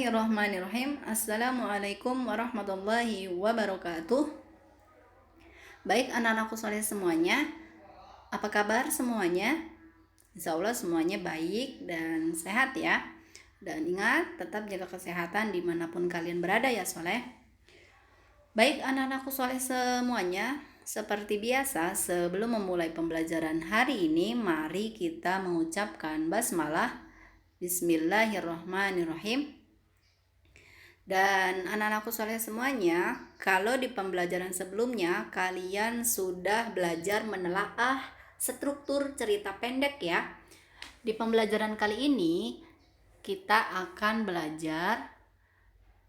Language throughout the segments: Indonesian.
Bismillahirrahmanirrahim. Assalamualaikum warahmatullahi wabarakatuh. Baik anak-anakku soleh semuanya, apa kabar semuanya? Insya Allah semuanya baik dan sehat ya. Dan ingat, tetap jaga kesehatan dimanapun kalian berada ya soleh. Baik anak-anakku soleh semuanya, seperti biasa sebelum memulai pembelajaran hari ini, mari kita mengucapkan basmalah. Bismillahirrahmanirrahim. Dan anak-anakku soleh semuanya, kalau di pembelajaran sebelumnya kalian sudah belajar menelaah struktur cerita pendek ya. Di pembelajaran kali ini kita akan belajar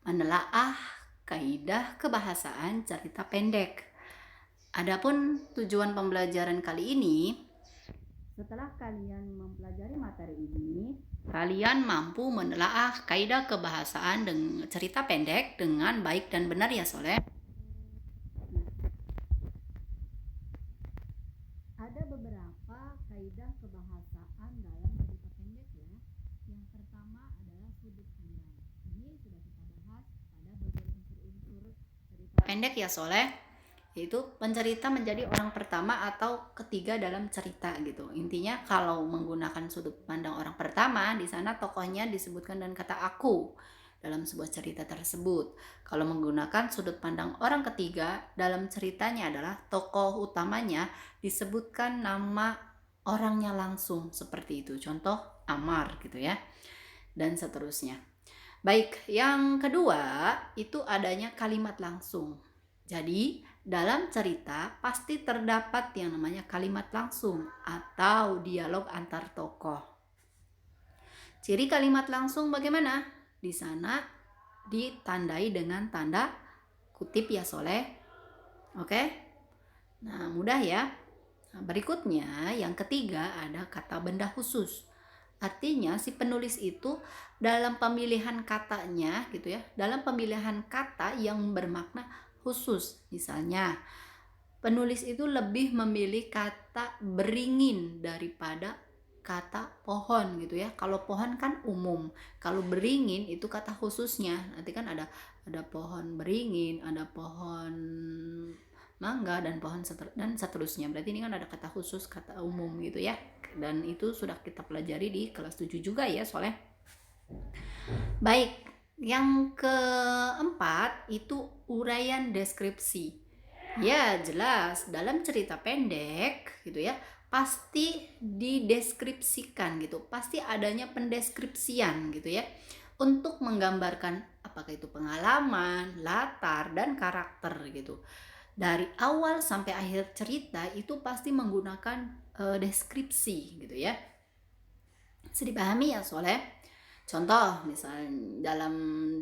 menelaah kaidah kebahasaan cerita pendek. Adapun tujuan pembelajaran kali ini, setelah kalian mempelajari materi ini, kalian mampu menelaah kaidah kebahasaan dengan cerita pendek dengan baik dan benar ya soleh. Ada beberapa kaidah kebahasaan dalam cerita pendek ya. Yang pertama adalah sudut pandang. Ini sudah kita bahas pada bagian unsur-unsur cerita pendek ya soleh. Yaitu pencerita menjadi orang pertama atau ketiga dalam cerita gitu. Intinya kalau menggunakan sudut pandang orang pertama, di sana tokohnya disebutkan dengan kata aku dalam sebuah cerita tersebut. Kalau menggunakan sudut pandang orang ketiga, dalam ceritanya adalah tokoh utamanya disebutkan nama orangnya langsung seperti itu. Contoh Amar gitu ya. Dan seterusnya. Baik, yang kedua itu adanya kalimat langsung. Jadi, dalam cerita pasti terdapat yang namanya kalimat langsung atau dialog antar tokoh. Ciri kalimat langsung bagaimana? Di sana ditandai dengan tanda kutip ya soleh. Oke? Nah, mudah ya. Nah, berikutnya yang ketiga ada kata benda khusus. Artinya si penulis itu dalam pemilihan katanya gitu ya, dalam pemilihan kata yang bermakna khusus. Misalnya, penulis itu lebih memilih kata beringin daripada kata pohon gitu ya. Kalau pohon kan umum, kalau beringin itu kata khususnya. Nanti kan ada pohon beringin, ada pohon mangga dan dan seterusnya. Berarti ini kan ada kata khusus, kata umum gitu ya. Dan itu sudah kita pelajari di kelas 7 juga ya soleh. Baik, yang keempat itu uraian deskripsi. Ya jelas, dalam cerita pendek gitu ya, pasti dideskripsikan gitu, pasti adanya pendeskripsian gitu ya, untuk menggambarkan apakah itu pengalaman, latar, dan karakter gitu. Dari awal sampai akhir cerita itu pasti menggunakan deskripsi gitu ya. Bisa dipahami ya soleh? Contoh, misalnya dalam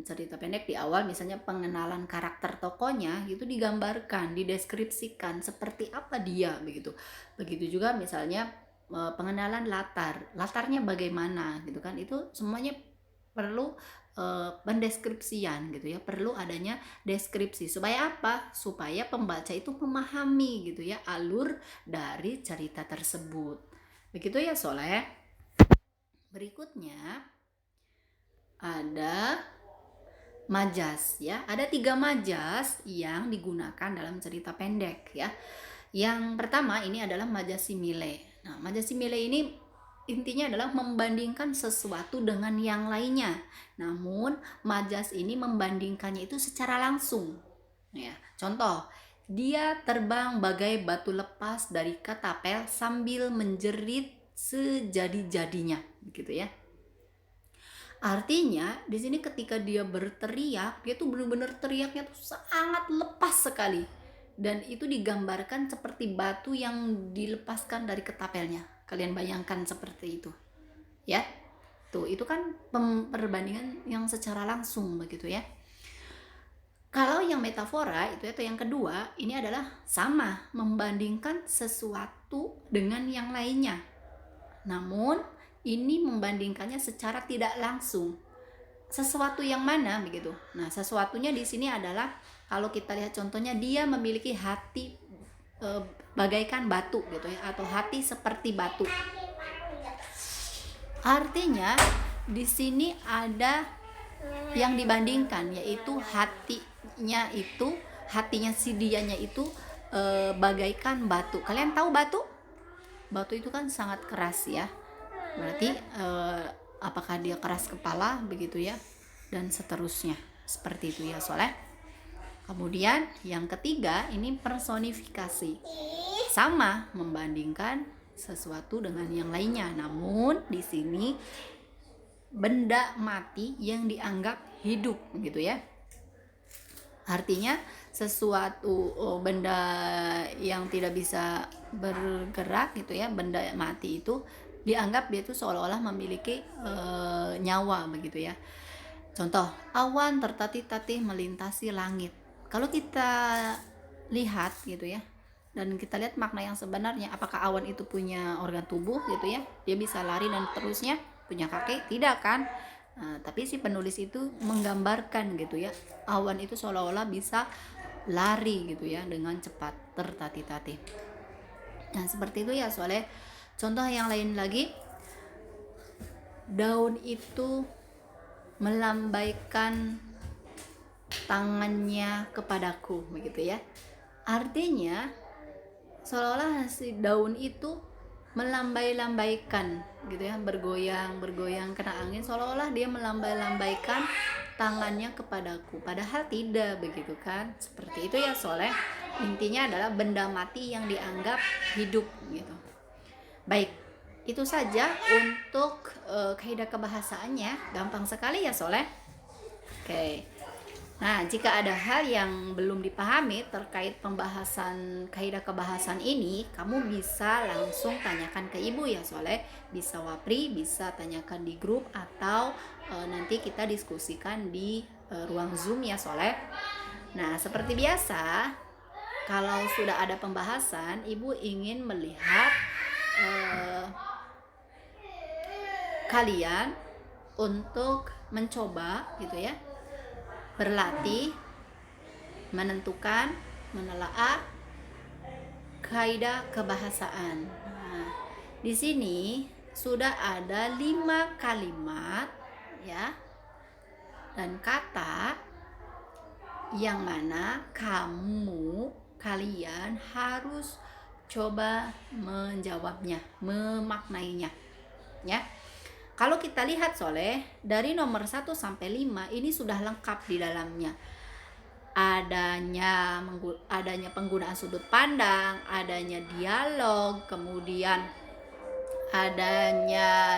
cerita pendek di awal misalnya pengenalan karakter tokohnya itu digambarkan, dideskripsikan seperti apa dia begitu. Begitu juga misalnya pengenalan latarnya bagaimana gitu kan. Itu semuanya perlu pendeskripsian gitu ya, perlu adanya deskripsi. Supaya apa? Supaya pembaca itu memahami gitu ya alur dari cerita tersebut. Begitu ya soleh. Berikutnya ada majas ya. Ada 3 majas yang digunakan dalam cerita pendek ya. Yang pertama ini adalah majas simile. Nah, majas simile ini intinya adalah membandingkan sesuatu dengan yang lainnya. Namun majas ini membandingkannya itu secara langsung. Ya, contoh, dia terbang bagai batu lepas dari ketapel sambil menjerit sejadi-jadinya, gitu ya. Artinya di sini ketika dia berteriak, dia tuh benar-benar teriaknya tuh sangat lepas sekali. Dan itu digambarkan seperti batu yang dilepaskan dari ketapelnya. Kalian bayangkan seperti itu. Ya. Tuh, itu kan perbandingan yang secara langsung begitu ya. Kalau yang metafora itu atau yang kedua, ini adalah sama, membandingkan sesuatu dengan yang lainnya. Namun ini membandingkannya secara tidak langsung. Sesuatu yang mana begitu? Nah, sesuatunya di sini adalah kalau kita lihat contohnya dia memiliki hati bagaikan batu gitu ya, atau hati seperti batu. Artinya di sini ada yang dibandingkan, yaitu hatinya si dianya itu bagaikan batu. Kalian tahu batu? Batu itu kan sangat keras ya. Berarti apakah dia keras kepala begitu ya, dan seterusnya seperti itu ya Soleh. Kemudian yang ketiga ini personifikasi, sama membandingkan sesuatu dengan yang lainnya, namun di sini benda mati yang dianggap hidup gitu ya. Artinya sesuatu benda yang tidak bisa bergerak gitu ya, benda mati itu dianggap dia itu seolah-olah memiliki nyawa begitu ya. Contoh, awan tertatih-tatih melintasi langit. Kalau kita lihat gitu ya, dan kita lihat makna yang sebenarnya, apakah awan itu punya organ tubuh gitu ya, dia bisa lari dan terusnya, punya kaki? Tidak kan? Tapi si penulis itu menggambarkan gitu ya, awan itu seolah-olah bisa lari gitu ya dengan cepat, tertatih-tatih. Nah seperti itu ya Soleh. Contoh yang lain lagi, daun itu melambaikan tangannya kepadaku begitu ya. Artinya seolah-olah si daun itu melambai-lambaikan gitu ya, bergoyang kena angin, seolah-olah dia melambai-lambaikan tangannya kepadaku, padahal tidak begitu kan. Seperti itu ya Soleh. Intinya adalah benda mati yang dianggap hidup gitu. Baik, itu saja untuk kaidah kebahasaannya, gampang sekali ya Soleh. Oke. Nah, jika ada hal yang belum dipahami terkait pembahasan kaidah kebahasan ini, kamu bisa langsung tanyakan ke ibu ya Soleh. Bisa wapri, bisa tanyakan di grup, atau nanti kita diskusikan di ruang Zoom ya Soleh. Nah, seperti biasa, kalau sudah ada pembahasan, ibu ingin melihat kalian untuk mencoba gitu ya, berlatih menentukan, menelaah kaidah kebahasaan. Nah, di sini sudah ada 5 kalimat ya dan kata yang mana kalian harus coba menjawabnya, memaknainya ya. Kalau kita lihat Soleh, dari nomor 1 sampai 5 ini sudah lengkap di dalamnya. Adanya penggunaan sudut pandang, adanya dialog, kemudian adanya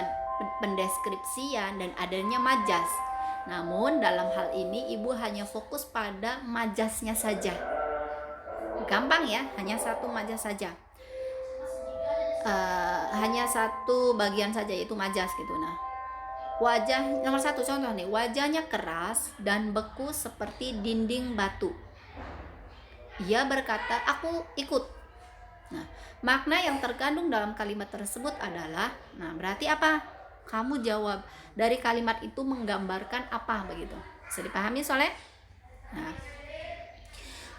pendeskripsian, dan adanya majas. Namun dalam hal ini ibu hanya fokus pada majasnya saja. Gampang ya, hanya satu majas saja. Hanya satu bagian saja, yaitu majas gitu. Nah, wajah nomor 1 contoh nih, wajahnya keras dan beku seperti dinding batu. Ia berkata, aku ikut. Nah, makna yang terkandung dalam kalimat tersebut adalah, nah berarti apa? Kamu jawab, dari kalimat itu menggambarkan apa begitu. Bisa dipahami Soleh? Nah,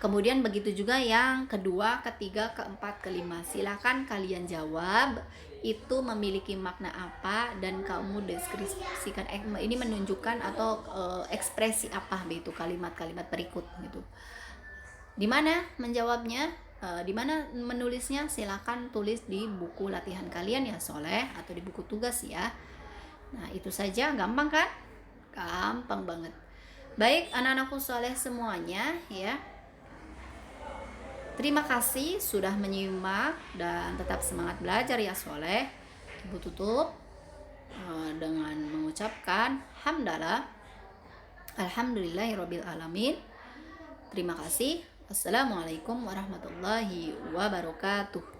kemudian begitu juga yang kedua, ketiga, keempat, kelima. Silakan kalian jawab itu memiliki makna apa dan kamu deskripsikan, ini menunjukkan atau ekspresi apa begitu kalimat-kalimat berikut gitu. Di mana menjawabnya, di mana menulisnya, silakan tulis di buku latihan kalian ya Soleh, atau di buku tugas ya. Nah, itu saja, gampang kan? Gampang banget. Baik anak-anakku Soleh semuanya ya. Terima kasih sudah menyimak dan tetap semangat belajar ya Soleh. Ibu tutup dengan mengucapkan hamdalah, alhamdulillahirabbil alamin. Terima kasih. Assalamualaikum warahmatullahi wabarakatuh.